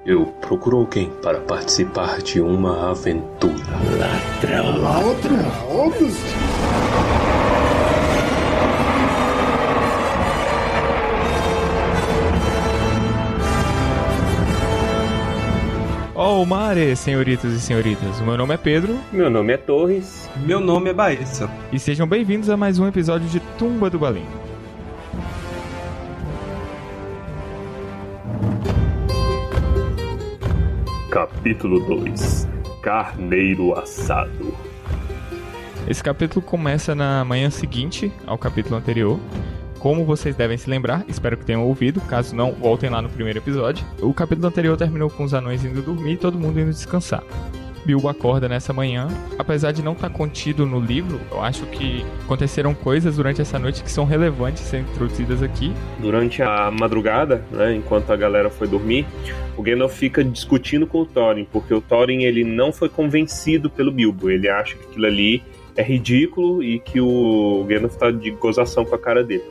Eu procuro alguém para participar de uma aventura. Ladrão? Oh, mare, senhoritos e senhoritas. O meu nome é Pedro. Meu nome é Torres. Meu nome é Baessa. E sejam bem-vindos a mais um episódio de Tumba do Balim. Capítulo 2. Carneiro assado. Esse capítulo começa na manhã seguinte ao capítulo anterior. Como vocês devem se lembrar, espero que tenham ouvido, caso não, voltem lá no primeiro episódio. O capítulo anterior terminou com os anões indo dormir e todo mundo indo descansar. Bilbo acorda nessa manhã, apesar de não estar contido no livro, eu acho que aconteceram coisas durante essa noite que são relevantes ser introduzidas aqui. Durante a madrugada, né, enquanto a galera foi dormir, o Gandalf fica discutindo com o Thorin, porque o Thorin ele não foi convencido pelo Bilbo, ele acha que aquilo ali é ridículo e que o Gandalf tá de gozação com a cara dele.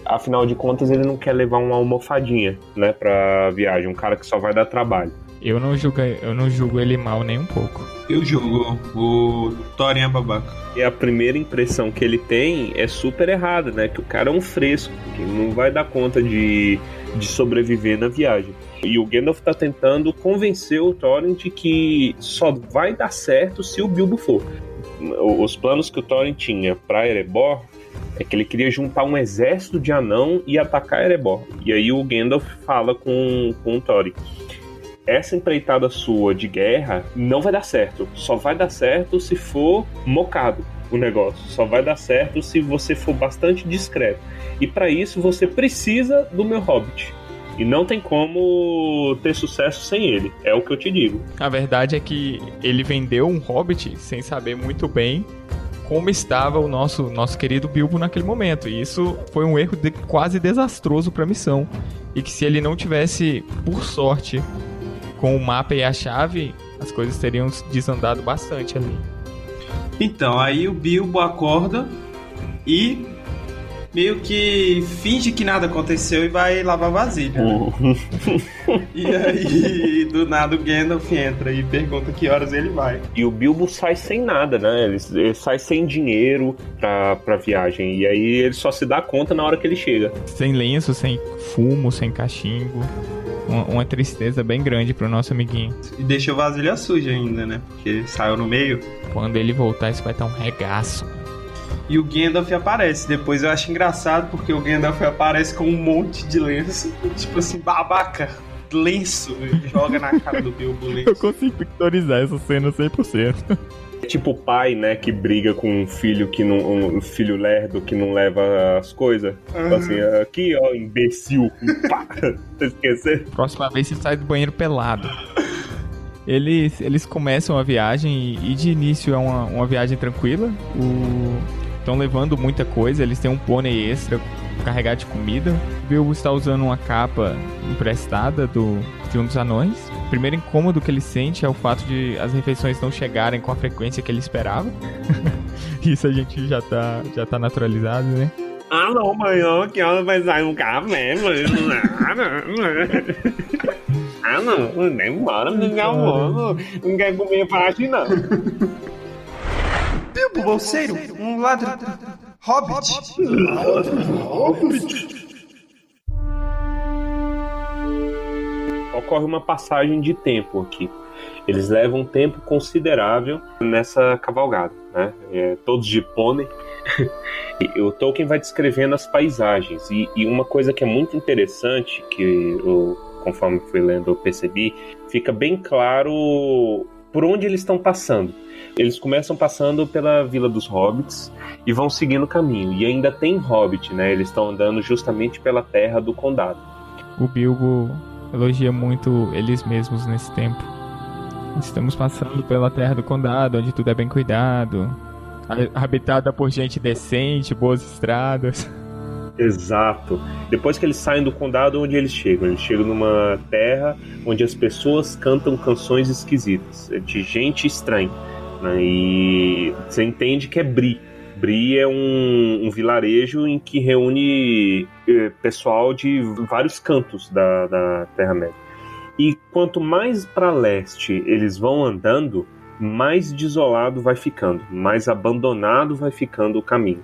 Afinal de contas, ele não quer levar uma almofadinha, né, pra viagem, um cara que só vai dar trabalho. Eu não julgo ele mal nem um pouco. Eu julgo. O Thorin é babaca. E a primeira impressão que ele tem é super errada, né, que o cara é um fresco, que não vai dar conta de sobreviver na viagem. E o Gandalf tá tentando convencer o Thorin de que só vai dar certo se o Bilbo for. Os planos que o Thorin tinha pra Erebor é que ele queria juntar um exército de anão e atacar Erebor. E aí o Gandalf fala com o Thorin: essa empreitada sua de guerra não vai dar certo. Só vai dar certo se for mocado o negócio. Só vai dar certo se você for bastante discreto. E para isso você precisa do meu hobbit. E não tem como ter sucesso sem ele. É o que eu te digo. A verdade é que ele vendeu um hobbit sem saber muito bem como estava o nosso querido Bilbo naquele momento. E isso foi um erro quase desastroso para a missão. E que se ele não tivesse, por sorte, com o mapa e a chave, as coisas teriam desandado bastante ali. Então, aí o Bilbo acorda e meio que finge que nada aconteceu e vai lavar vasilha. E aí, do nada, o Gandalf entra e pergunta que horas ele vai. E o Bilbo sai sem nada, né? Ele sai sem dinheiro pra viagem. E aí ele só se dá conta na hora que ele chega. Sem lenço, sem fumo, sem cachimbo. Uma tristeza bem grande pro nosso amiguinho. E deixou vasilha suja ainda, né? Porque saiu no meio. Quando ele voltar, isso vai estar um regaço. E o Gandalf aparece. Depois eu acho engraçado, porque o Gandalf aparece com um monte de lenço. Tipo assim, babaca, lenço. Ele joga na cara do Bilbo lenço. Eu consigo pictorizar essa cena 100%. É tipo o pai, né, que briga com um filho um filho lerdo que não leva as coisas. Assim, aqui, ó, imbecil. Pá, você esqueceu? Próxima vez você sai do banheiro pelado. Eles começam a viagem e de início é uma viagem tranquila. Estão levando muita coisa, eles têm um pônei extra carregado de comida. O Bilbo está usando uma capa emprestada de um dos anões. O primeiro incômodo que ele sente é o fato de as refeições não chegarem com a frequência que ele esperava. Isso a gente já tá naturalizado, né? Ah, não, amanhã que hora vai sair um café, mano? Ah, não, demora, não quer comer parte, não. Bilbo Bolseiro, um ladrão. Hobbit. Ocorre uma passagem de tempo aqui. Eles levam um tempo considerável nessa cavalgada, né? Todos de pônei. E o Tolkien vai descrevendo as paisagens. E uma coisa que é muito interessante, que conforme fui lendo eu percebi, fica bem claro por onde eles estão passando. Eles começam passando pela Vila dos Hobbits e vão seguindo o caminho. E ainda tem Hobbit, né? Eles estão andando justamente pela terra do condado. O Bilbo elogia muito eles mesmos nesse tempo. Estamos passando pela terra do condado, onde tudo é bem cuidado, habitada por gente decente, boas estradas. Exato. Depois que eles saem do condado, onde eles chegam? Eles chegam numa terra onde as pessoas cantam canções esquisitas, de gente estranha, né? E você entende que é Bree. Bree é um vilarejo em que reúne pessoal de vários cantos da Terra-média. E quanto mais para leste eles vão andando, mais desolado vai ficando, mais abandonado vai ficando o caminho.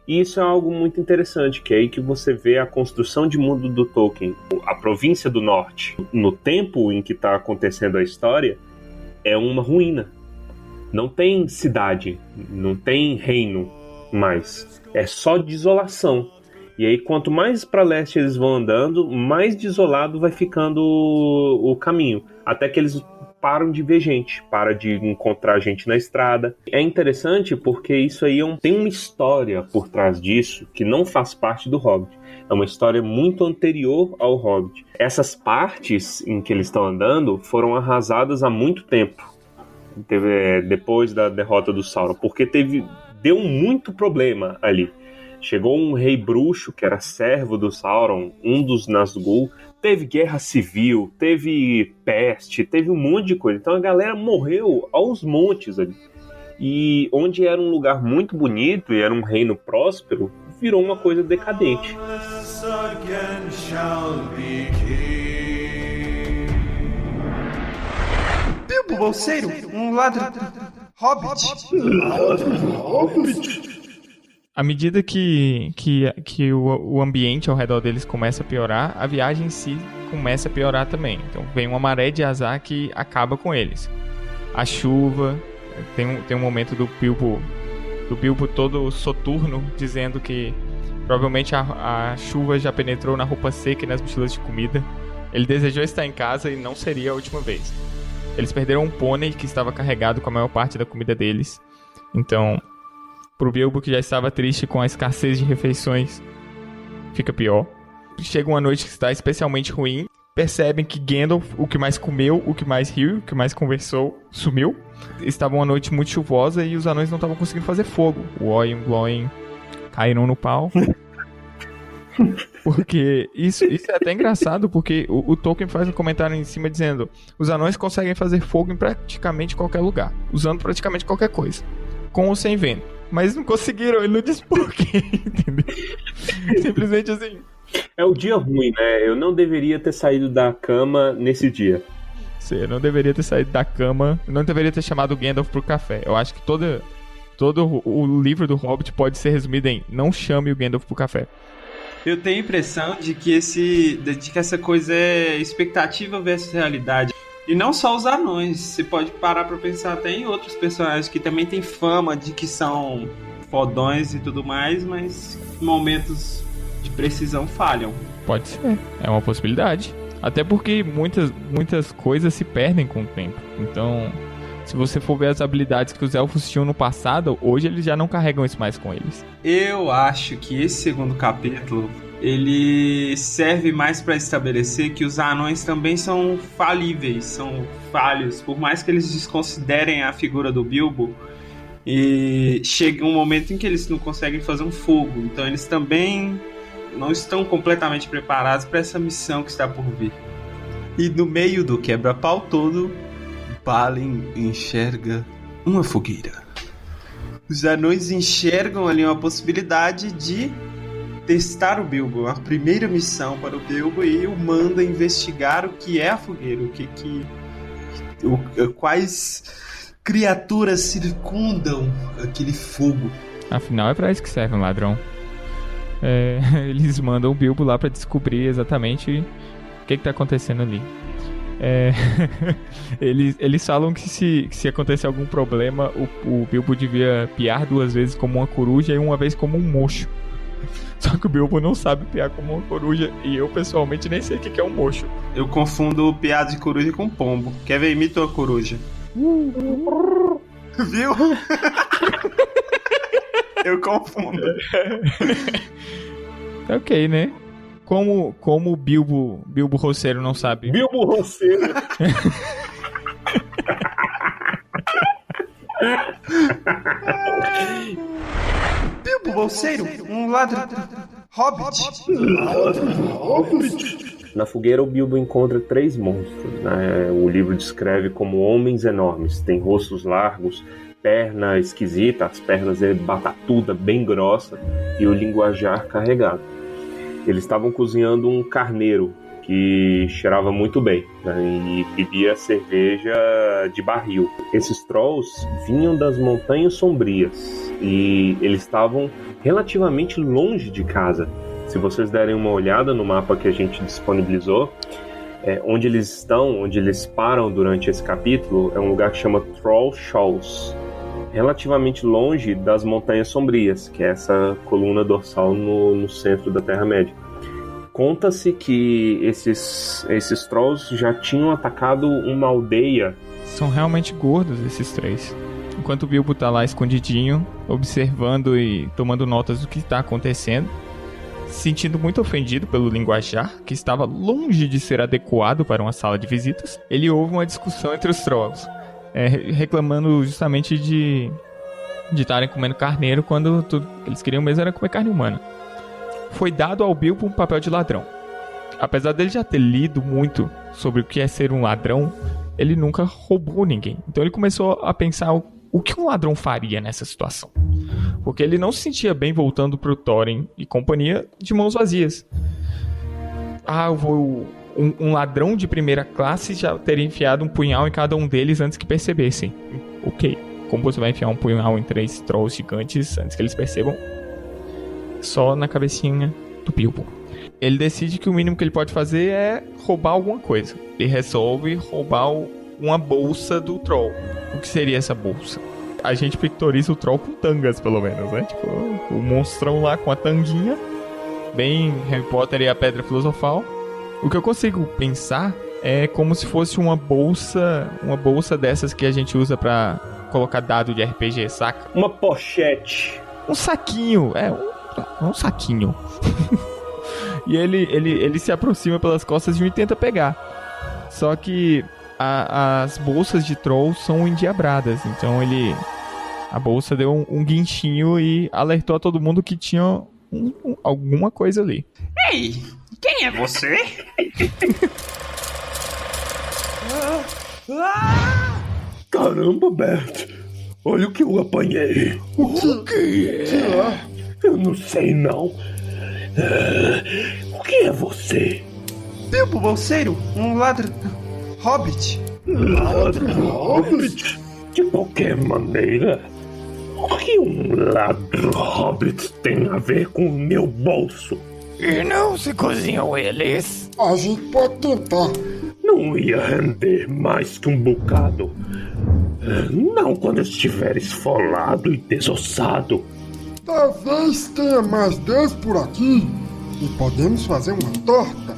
E isso é algo muito interessante, que é aí que você vê a construção de mundo do Tolkien. A província do norte, no tempo em que está acontecendo a história, é uma ruína. Não tem cidade, não tem reino mais. É só desolação. E aí, quanto mais para leste eles vão andando, mais desolado vai ficando o caminho. Até que eles param de ver gente, param de encontrar gente na estrada. É interessante porque isso aí tem uma história por trás disso que não faz parte do Hobbit. É uma história muito anterior ao Hobbit. Essas partes em que eles estão andando foram arrasadas há muito tempo, depois da derrota do Sauron, porque deu muito problema ali. Chegou um rei bruxo, que era servo do Sauron, um dos Nazgûl, teve guerra civil, teve peste, teve um monte de coisa. Então a galera morreu aos montes ali. E onde era um lugar muito bonito e era um reino próspero, virou uma coisa decadente. Bilbo Bolseiro, um ladrão hobbit. À medida que o ambiente ao redor deles começa a piorar, a viagem em si começa a piorar também. Então vem uma maré de azar que acaba com eles. A chuva, tem um momento do Bilbo todo soturno, dizendo que provavelmente a chuva já penetrou na roupa seca e nas mochilas de comida. Ele desejou estar em casa e não seria a última vez. Eles perderam um pônei que estava carregado com a maior parte da comida deles. Então, pro Bilbo, que já estava triste com a escassez de refeições, fica pior. Chega uma noite que está especialmente ruim. Percebem que Gandalf, o que mais comeu, o que mais riu, o que mais conversou, sumiu. Estava uma noite muito chuvosa e os anões não estavam conseguindo fazer fogo. O Oin e o Glóin caíram no pau. Porque isso é até engraçado, porque o Tolkien faz um comentário em cima dizendo: os anões conseguem fazer fogo em praticamente qualquer lugar, usando praticamente qualquer coisa, com ou sem vento. Mas não conseguiram, ele não disse por quê, entendeu? Simplesmente assim. É o dia ruim, né? Eu não deveria ter saído da cama nesse dia. Você não deveria ter saído da cama, não deveria ter chamado o Gandalf pro café. Eu acho que todo o livro do Hobbit pode ser resumido em: não chame o Gandalf pro café. Eu tenho a impressão de que essa coisa é expectativa versus realidade. E não só os anões. Você pode parar pra pensar até em outros personagens que também têm fama de que são fodões e tudo mais, mas em momentos de precisão falham. Pode ser, é uma possibilidade. Até porque muitas coisas se perdem com o tempo. Então, se você for ver as habilidades que os elfos tinham no passado, hoje eles já não carregam isso mais com eles. Eu acho que esse segundo capítulo, ele serve mais para estabelecer que os anões também são falíveis, são falhos. Por mais que eles desconsiderem a figura do Bilbo, e chega um momento em que eles não conseguem fazer um fogo. Então eles também não estão completamente preparados para essa missão que está por vir. E no meio do quebra-pau todo, Balin enxerga uma fogueira. Os anões enxergam ali uma possibilidade de testar o Bilbo, a primeira missão para o Bilbo, e o manda investigar o que é a fogueira, quais criaturas circundam aquele fogo. Afinal, é para isso que serve um ladrão. Eles mandam o Bilbo lá para descobrir exatamente o que está acontecendo ali. Eles falam que se acontecer algum problema, o Bilbo devia piar 2 vezes como uma coruja e 1 vez como um mocho. Só que o Bilbo não sabe piar como uma coruja, e eu pessoalmente nem sei o que é um mocho. Eu confundo piada de coruja com pombo. Quer ver? Imita uma coruja. Viu? Eu confundo. Tá ok, né? Como o Bilbo Roceiro não sabe. Bilbo Roceiro. Bilbo Bolseiro, um ladrão hobbit. Na fogueira, o Bilbo encontra 3 monstros, né? O livro descreve como homens enormes. Tem rostos largos, perna esquisita, as pernas batatuda, bem grossa, e o linguajar carregado. Eles estavam cozinhando um carneiro, que cheirava muito bem, né, e bebia cerveja de barril. Esses Trolls vinham das Montanhas Sombrias e eles estavam relativamente longe de casa. Se vocês derem uma olhada no mapa que a gente disponibilizou, onde eles estão, onde eles param durante esse capítulo, é um lugar que chama Troll Shoals, relativamente longe das Montanhas Sombrias, que é essa coluna dorsal no centro da Terra-média. Conta-se que esses Trolls já tinham atacado uma aldeia. São realmente gordos esses 3. Enquanto o Bilbo tá lá escondidinho, observando e tomando notas do que está acontecendo, se sentindo muito ofendido pelo linguajar, que estava longe de ser adequado para uma sala de visitas, ele ouve uma discussão entre os Trolls, reclamando justamente de estarem comendo carneiro quando tudo que eles queriam mesmo era comer carne humana. Foi dado ao Bilbo um papel de ladrão. Apesar dele já ter lido muito sobre o que é ser um ladrão, ele nunca roubou ninguém. Então ele começou a pensar o que um ladrão faria nessa situação. Porque ele não se sentia bem voltando pro Thorin e companhia de mãos vazias. Um ladrão de primeira classe já teria enfiado um punhal em cada um deles antes que percebessem. Ok, como você vai enfiar um punhal em 3 Trolls gigantes antes que eles percebam? Só na cabecinha do Bilbo. Ele decide que o mínimo que ele pode fazer é roubar alguma coisa. Ele resolve roubar uma bolsa do Troll. O que seria essa bolsa? A gente pictoriza o Troll com tangas, pelo menos, né? Tipo, o monstrão lá com a tanguinha. Bem Harry Potter e a Pedra Filosofal. O que eu consigo pensar é como se fosse uma bolsa dessas que a gente usa pra colocar dado de RPG, saca? Uma pochete. Um saquinho, um saquinho. E ele se aproxima pelas costas e tenta pegar. Só que as bolsas de Troll são endiabradas. Então a bolsa deu um guinchinho e alertou a todo mundo que tinha alguma coisa ali. Ei, quem é você? Caramba, Bert. Olha o que eu apanhei. O que é? Eu não sei, não. O que é você? Bilbo Bolseiro, um ladrão... Hobbit. Ladrão Hobbit? De qualquer maneira, o que um ladrão Hobbit tem a ver com o meu bolso? E não se cozinham eles? A gente pode tentar. Não ia render mais que um bocado. Não quando eu estiver esfolado e desossado. Talvez tenha mais 10 por aqui. E podemos fazer uma torta.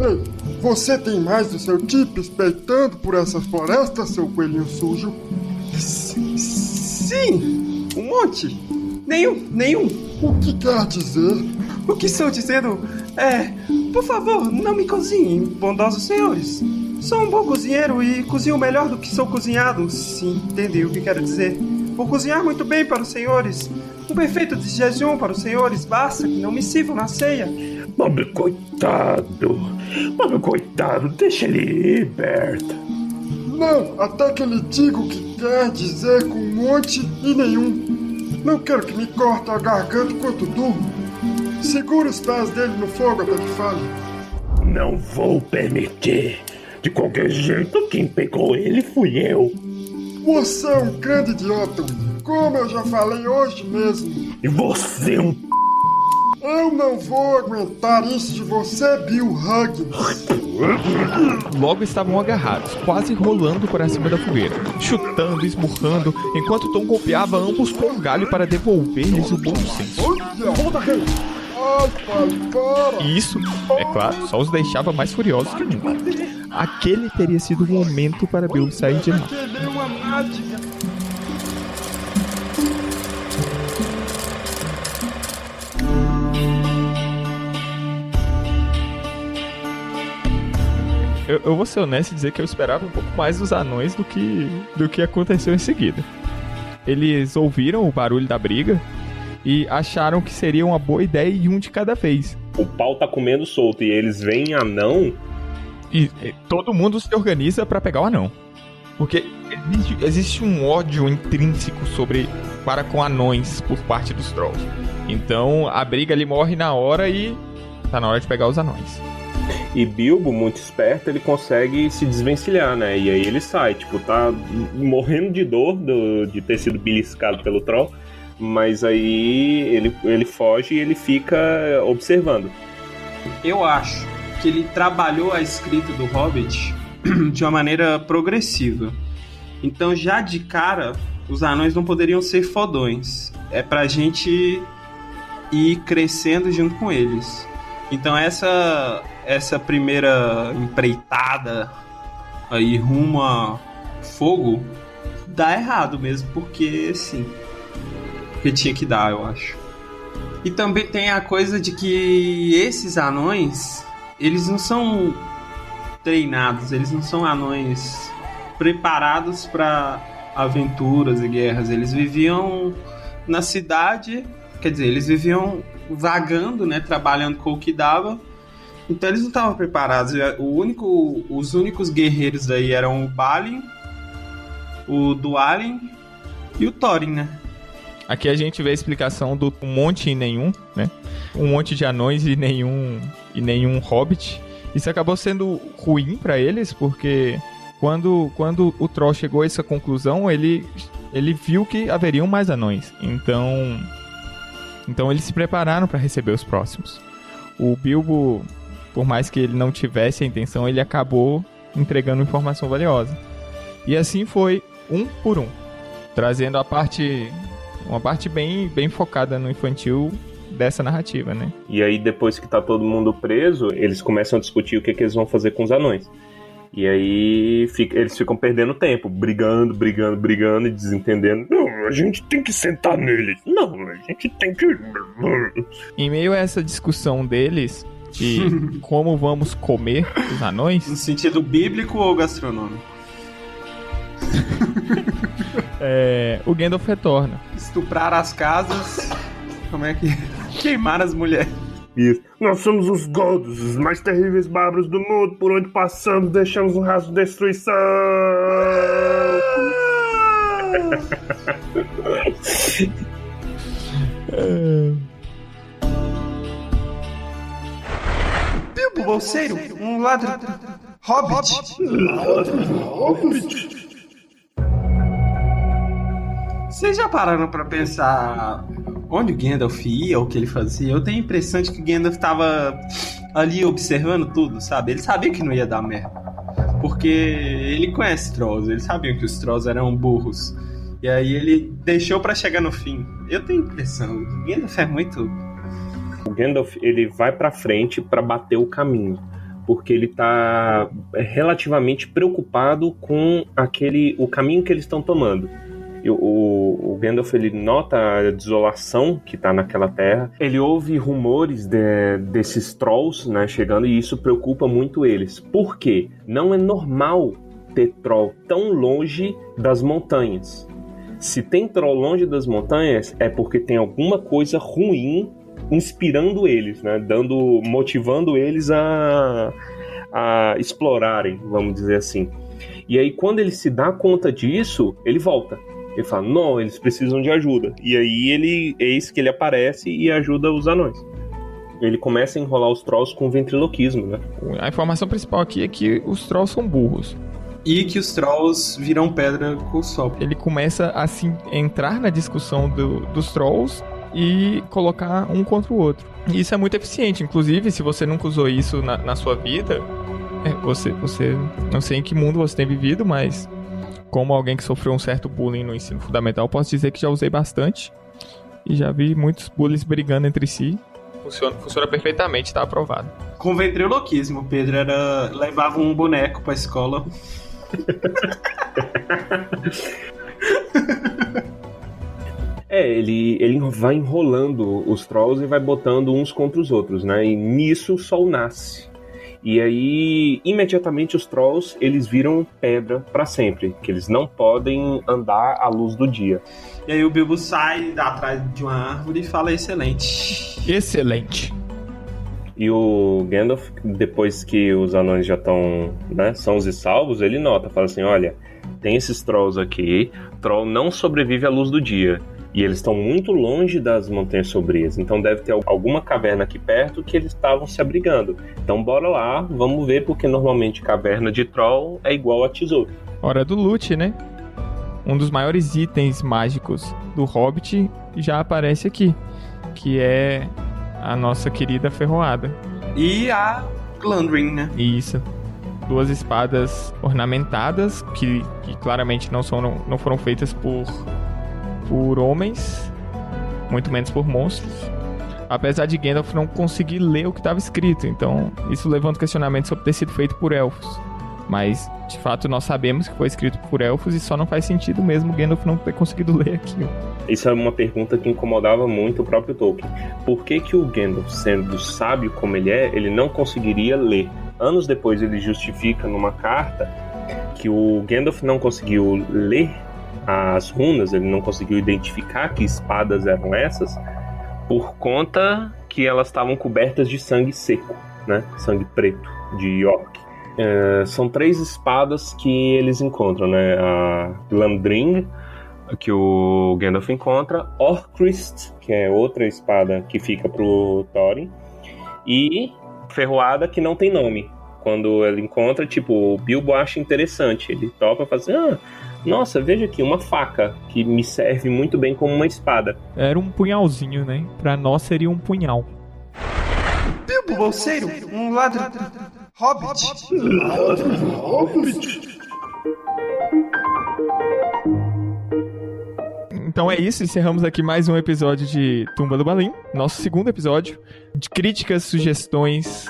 Ei, você tem mais do seu tipo espreitando por essa floresta, seu coelhinho sujo? Sim, um monte. Nenhum. O que quer dizer? O que estou dizendo é... Por favor, não me cozinhem, bondosos senhores. Sou um bom cozinheiro e cozinho melhor do que sou cozinhado. Sim, entendeu o que quero dizer. Vou cozinhar muito bem para os senhores. Um perfeito de jejum para os senhores. Basta que não me sirvam na ceia. Pobre coitado, deixa ele ir, Bert. Não, até que ele diga o que quer dizer com um monte e nenhum. Não quero que me corte a garganta enquanto durmo. Segura os pés dele no fogo até que fale. Não vou permitir. De qualquer jeito, quem pegou ele fui eu. Você é um grande idiota, como eu já falei hoje mesmo. E você é um... Eu não vou aguentar isso de você, Bill Huggins. Logo estavam agarrados, quase rolando para cima da fogueira, chutando, esmurrando, enquanto Tom golpeava ambos com um galho para devolver-lhes o bom senso. Ai, pai, para! E isso, é claro, só os deixava mais furiosos que nunca. Aquele teria sido o momento para Bill sair de lá. Eu vou ser honesto e dizer que eu esperava um pouco mais dos anões do que aconteceu em seguida. Eles ouviram o barulho da briga e acharam que seria uma boa ideia ir um de cada vez. O pau tá comendo solto e eles veem anão. E todo mundo se organiza pra pegar o anão. Porque existe um ódio intrínseco para com anões por parte dos Trolls. Então a briga ali morre na hora e tá na hora de pegar os anões. E Bilbo, muito esperto, ele consegue se desvencilhar, né? E aí ele sai, tipo, tá morrendo de dor de ter sido beliscado pelo troll, mas aí ele foge e ele fica observando. Eu acho que ele trabalhou a escrita do Hobbit de uma maneira progressiva. Então, já de cara, os anões não poderiam ser fodões. É pra gente ir crescendo junto com eles. Então, essa primeira empreitada aí rumo a fogo dá errado mesmo, porque sim. Porque tinha que dar, eu acho. E também tem a coisa de que esses anões, eles não são treinados, eles não são anões preparados para aventuras e guerras. Eles viviam na cidade, quer dizer, eles viviam vagando, né, trabalhando com o que dava. Então eles não estavam preparados. Os únicos guerreiros daí eram o Balin, o Dwalin e o Thorin, né? Aqui a gente vê a explicação do um monte e nenhum, né? Um monte de anões e nenhum hobbit. Isso acabou sendo ruim pra eles, porque quando o Troll chegou a essa conclusão, ele viu que haveriam mais anões. Então eles se prepararam para receber os próximos. O Bilbo, por mais que ele não tivesse a intenção, ele acabou entregando informação valiosa. E assim foi, um por um, trazendo uma parte bem focada no infantil dessa narrativa, né? E aí, depois que tá todo mundo preso, eles começam a discutir o que eles vão fazer com os anões. E aí, eles ficam perdendo tempo, brigando e desentendendo. Não, a gente tem que sentar neles. Não, a gente tem que... Em meio a essa discussão deles de como vamos comer os anões... No sentido bíblico ou gastronômico? O Gandalf retorna. Estuprar as casas. Como é que... Queimar as mulheres. Isso. Nós somos os Godos, os mais terríveis bárbaros do mundo. Por onde passamos, deixamos um rastro de destruição. Bilbo Bolseiro, um ladrão. Hobbit. Vocês já pararam pra pensar onde o Gandalf ia, o que ele fazia? Eu tenho a impressão de que o Gandalf tava ali observando tudo, sabe? Ele sabia que não ia dar merda. Porque ele conhece Trolls, ele sabia que os Trolls eram burros. E aí ele deixou pra chegar no fim. Eu tenho a impressão, o Gandalf é muito... O Gandalf, ele vai pra frente pra bater o caminho. Porque ele tá relativamente preocupado com o caminho que eles estão tomando. O Gandalf, ele nota a desolação que tá naquela terra. Ele ouve rumores desses trolls, né, chegando, e isso preocupa muito eles. Por quê? Não é normal ter troll tão longe das montanhas. Se tem troll longe das montanhas, é porque tem alguma coisa ruim inspirando eles, né, motivando eles a explorarem, vamos dizer assim. E aí, quando ele se dá conta disso, ele volta. Ele fala, não, eles precisam de ajuda. E aí eis que ele aparece e ajuda os anões. Ele começa a enrolar os trolls com ventriloquismo, né? A informação principal aqui é que os trolls são burros. E que os trolls viram pedra com o sol. Ele começa a entrar na discussão dos trolls e colocar um contra o outro. E isso é muito eficiente. Inclusive, se você nunca usou isso na sua vida, você não sei em que mundo você tem vivido, mas como alguém que sofreu um certo bullying no ensino fundamental, posso dizer que já usei bastante e já vi muitos bullies brigando entre si. Funciona perfeitamente, tá aprovado. Com ventriloquismo, Pedro levava um boneco pra escola. Ele vai enrolando os trolls e vai botando uns contra os outros, né? E nisso o sol nasce. E aí, imediatamente, os trolls, eles viram pedra pra sempre. Que eles não podem andar à luz do dia. E aí o Bilbo sai atrás de uma árvore e fala, excelente. Excelente. E o Gandalf, depois que os anões já estão, né, sãos e salvos, ele nota, fala assim, olha, tem esses trolls aqui, troll não sobrevive à luz do dia. E eles estão muito longe das Montanhas Sombrias, então deve ter alguma caverna aqui perto que eles estavam se abrigando. Então bora lá, vamos ver, porque normalmente caverna de troll é igual a tesouro. Hora do loot, né? Um dos maiores itens mágicos do Hobbit já aparece aqui, que é a nossa querida ferroada. E a Glandrin, né? Isso. 2 espadas ornamentadas, que claramente não foram feitas por homens, muito menos por monstros. Apesar de Gandalf não conseguir ler o que estava escrito, então isso levanta questionamento sobre ter sido feito por elfos. Mas, de fato, nós sabemos que foi escrito por elfos e só não faz sentido mesmo Gandalf não ter conseguido ler aquilo. Isso é uma pergunta que incomodava muito o próprio Tolkien. Por que o Gandalf, sendo sábio como ele não conseguiria ler? Anos depois ele justifica numa carta que o Gandalf não conseguiu ler as runas, ele não conseguiu identificar que espadas eram essas, por conta que elas estavam cobertas de sangue seco, né? Sangue preto, de orc. São 3 espadas que eles encontram, né? A Glamdring, que o Gandalf encontra, Orcrist, que é outra espada que fica pro Thorin, e Ferroada, que não tem nome. Quando ele encontra, tipo, o Bilbo acha interessante, ele topa e fala assim, nossa, veja aqui, uma faca que me serve muito bem como uma espada. Era um punhalzinho, né? Pra nós seria um punhal. Bilbo Bolseiro, um ladrão. Hobbit. Hobbit? Então é isso, encerramos aqui mais um episódio de Tumba do Balim, nosso segundo episódio. De críticas, sugestões,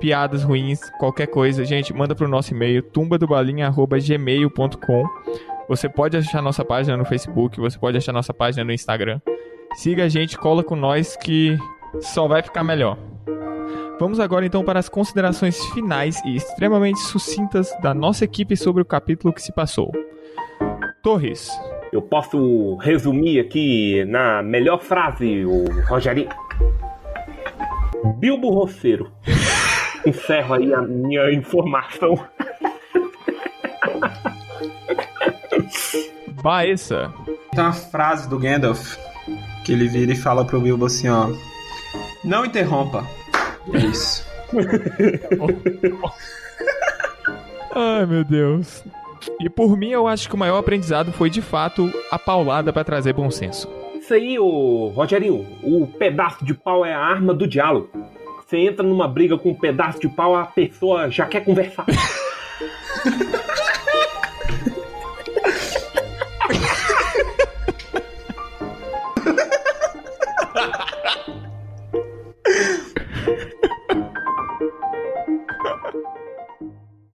piadas ruins, qualquer coisa, gente, manda pro nosso e-mail tumbadobalim@gmail.com. Você pode achar nossa página no Facebook, você pode achar nossa página no Instagram. Siga a gente, cola com nós que só vai ficar melhor. Vamos agora então para as considerações finais e extremamente sucintas da nossa equipe sobre o capítulo que se passou. Torres. Eu posso resumir aqui na melhor frase, o Rogerinho. Bilbo Roceiro. Encerro aí a minha informação. Baessa. Tem uma frase do Gandalf que ele vira e fala pro Bilbo assim, ó: não interrompa. É isso. Ai, meu Deus. E por mim, eu acho que o maior aprendizado foi, de fato, a paulada pra trazer bom senso. Isso aí, ô Rogerinho, o pedaço de pau é a arma do diálogo. Você entra numa briga com um pedaço de pau, a pessoa já quer conversar.